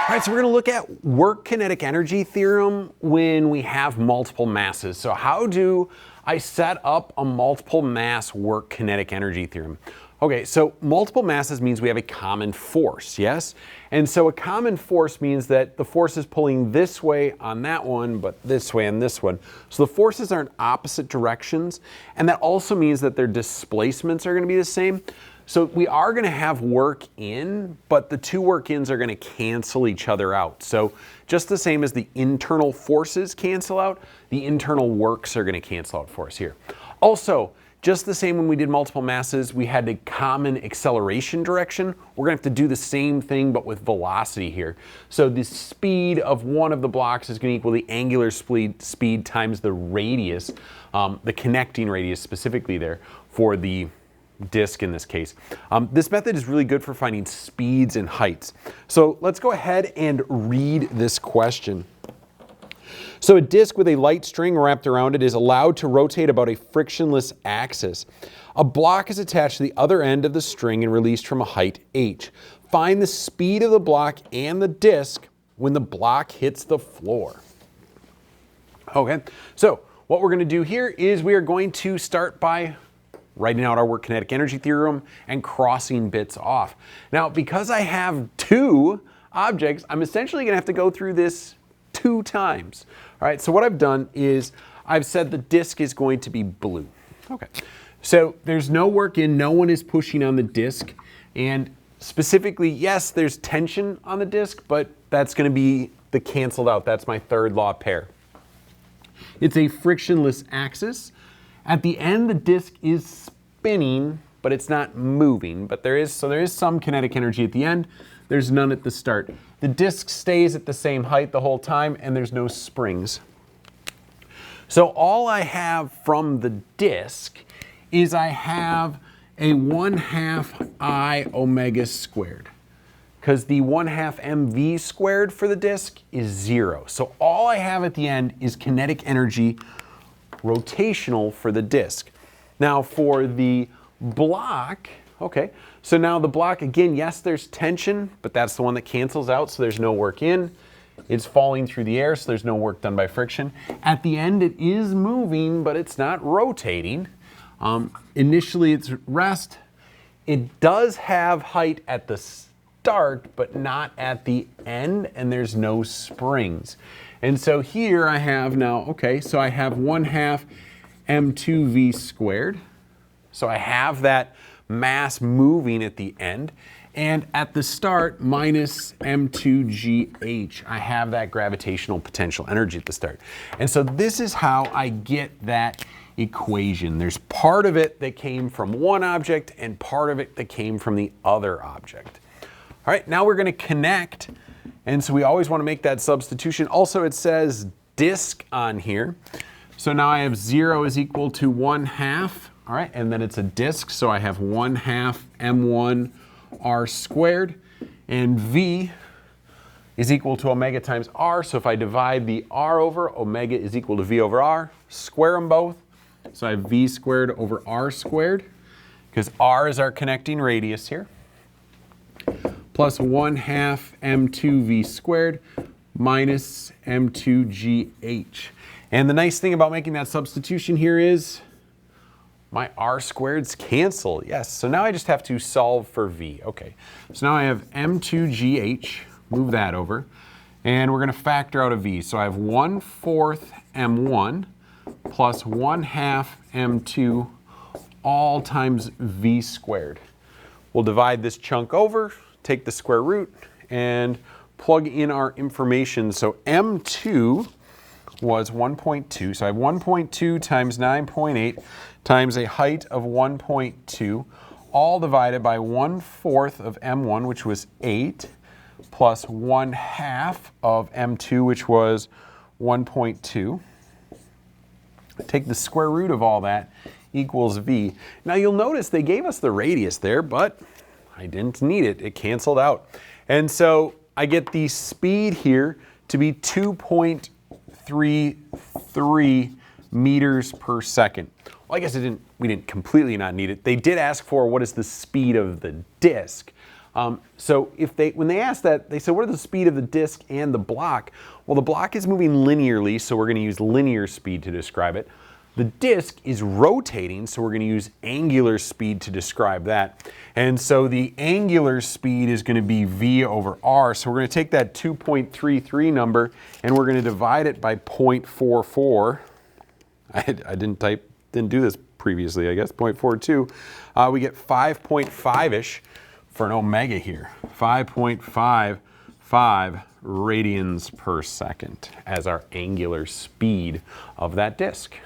All right, so we're going to look at work kinetic energy theorem when we have multiple masses. So how do I set up a multiple mass work kinetic energy theorem? Okay, so multiple masses means we have a common force, yes? And so a common force means that the force is pulling this way on that one, but this way on this one. So the forces are in opposite directions, and that also means that their displacements are going to be the same. So we are going to have work in, but the two work ins are going to cancel each other out. So just the same as the internal forces cancel out, the internal works are going to cancel out for us here. Also, just the same when we did multiple masses, we had a common acceleration direction. We're going to have to do the same thing, but with velocity here. So the speed of one of the blocks is going to equal the angular speed times the radius, the connecting radius specifically there for the disk in this case. This method is really good for finding speeds and heights. So let's go ahead and read this question. So a disk with a light string wrapped around it is allowed to rotate about a frictionless axis. A block is attached to the other end of the string and released from a height h. Find the speed of the block and the disk when the block hits the floor. Okay, so what we're going to do here is we are going to start by writing out our work kinetic energy theorem and crossing bits off. Now, because I have two objects, I'm essentially going to have to go through this 2 times. All right, so what I've done is I've said the disk is going to be blue. Okay, so there's no work in, no one is pushing on the disk, and specifically, yes, there's tension on the disk, but that's going to be the canceled out. That's my third law pair. It's a frictionless axis. At the end, the disk is spinning, but it's not moving. But there is some kinetic energy at the end. There's none at the start. The disk stays at the same height the whole time, and there's no springs. So all I have from the disk is I have a 1/2 I omega squared, because the 1/2 mv squared for the disk is 0. So all I have at the end is kinetic energy rotational for the disk. Now for the block, okay, so now the block, again, yes, there's tension, but that's the one that cancels out, so there's no work in. It's falling through the air, so there's no work done by friction. At the end, it is moving, but it's not rotating. Initially, it's rest. It does have height at the start, but not at the end, and there's no springs. And so here I have now, okay, so I have 1/2 m2v squared. So I have that mass moving at the end. And at the start, minus m2gh. I have that gravitational potential energy at the start. And so this is how I get that equation. There's part of it that came from one object and part of it that came from the other object. All right, now we're going to connect. And so we always want to make that substitution. Also, it says disk on here. So now I have 0 is equal to 1/2. All right, and then it's a disk. So I have 1/2 m1 r squared. And v is equal to omega times r. So if I divide the r over, omega is equal to v over r. Square them both. So I have v squared over r squared, because r is our connecting radius here, plus 1/2 m2v squared minus m2gh. And the nice thing about making that substitution here is my r squareds cancel. Yes, so now I just have to solve for v. Okay, so now I have m2gh, move that over, and we're going to factor out a v. So I have 1/4 m1 plus 1/2 m2 all times v squared. We'll divide this chunk over, take the square root, and plug in our information. So m2 was 1.2. So I have 1.2 times 9.8 times a height of 1.2, all divided by 1/4 of m1, which was 8, plus 1/2 of m2, which was 1.2. Take the square root of all that, equals v. Now you'll notice they gave us the radius there, but I didn't need it. It canceled out. And so I get the speed here to be 2.33 meters per second. Well, I guess we didn't completely not need it. They did ask for what is the speed of the disk. So when they ask that, they say, what are the speed of the disk and the block? Well, the block is moving linearly, so we're going to use linear speed to describe it. The disk is rotating, so we're going to use angular speed to describe that. And so the angular speed is going to be V over R. So we're going to take that 2.33 number and we're going to divide it by 0.44. I didn't do this previously, I guess, 0.42. We get 5.5-ish for an omega here. 5.55 radians per second as our angular speed of that disk.